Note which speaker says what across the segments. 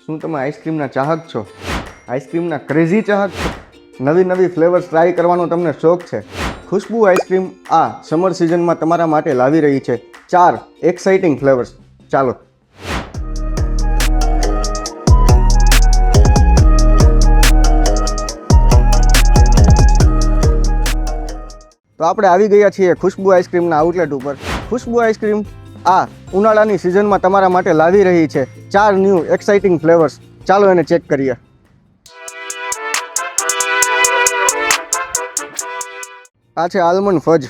Speaker 1: શું તમે આઈસ્ક્રીમના ચાહક છો? આઈસ્ક્રીમના ક્રેઝી ચાહક છો? નવી નવી ફ્લેવર્સ ટ્રાય કરવાનો તમને શોખ છે? ખુશ્બુ આઈસ્ક્રીમ આ સમર સિઝનમાં તમારા માટે લાવી રહી છે 4 એક્સાઇટિંગ ફ્લેવર્સ. ચાલો તો આપણે આવી ગયા છીએ ખુશ્બુ આઈસ્ક્રીમના આઉટલેટ ઉપર. ખુશ્બુ આઈસ્ક્રીમ આ ઉનાળાની સિઝનમાં તમારા માટે લાવી રહી છે 4 ન્યૂ એક્સાઇટિંગ ફ્લેવર્સ. ચાલો એને ચેક કરીએ. આ છે આલમંડ ફજ.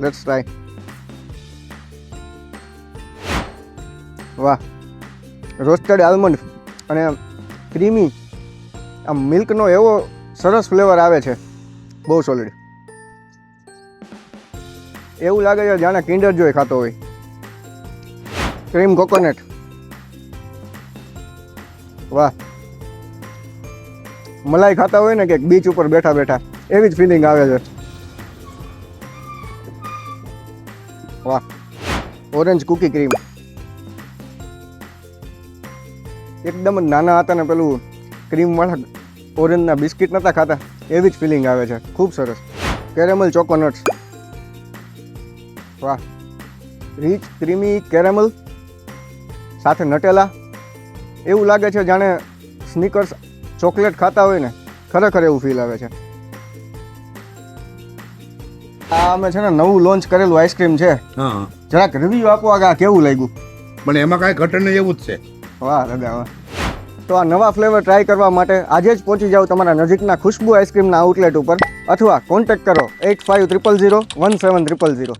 Speaker 1: Let's try. વાહ, રોસ્ટેડ આલમંડ અને ક્રીમી આ મિલ્કનો એવો સરસ ફ્લેવર આવે છે, બહુ સોલિડ. એવું લાગે છે જાણે કિન્ડર જોય ખાતો હોય. ક્રીમ કોકોનટ, વાહ, મલાઈ ખાતા હોય ને કે બીચ ઉપર બેઠા બેઠા એવી જ ફિલિંગ આવે છે. વાહ, ઓરેન્જ કુકી ક્રીમ, એકદમ જ નાના હતા ને પેલું ક્રીમવાળા ઓરેન્જના બિસ્કિટ નહોતા ખાતા એવી જ ફિલિંગ આવે છે, ખૂબ સરસ. કેરેમલ ચોકોનટ્સ, વાહ, રીચ ક્રીમી કેરેમલ સાથે નટેલા. એવું લાગે છે જાણે સ્નીકર્સ ચોકલેટ ખાતા હોય ને, ખરેખર એવું ફીલ આવે છે. આ અમે છે ને નવું લોન્ચ કરેલું આઈસ્ક્રીમ છે.
Speaker 2: હા,
Speaker 1: જરાક રિવ્યુ આપો આગળ કેવું લાગ્યું?
Speaker 2: પણ એમાં કાંઈ ઘટે નહીં એવું જ છે.
Speaker 1: વાહ દાદા વાહ. તો આ નવા ફ્લેવર ટ્રાય કરવા માટે આજે જ પહોંચી જાઓ તમારા નજીકના ખુશ્બુ આઈસ્ક્રીમના આઉટલેટ ઉપર અથવા કોન્ટેક્ટ કરો 8500017000.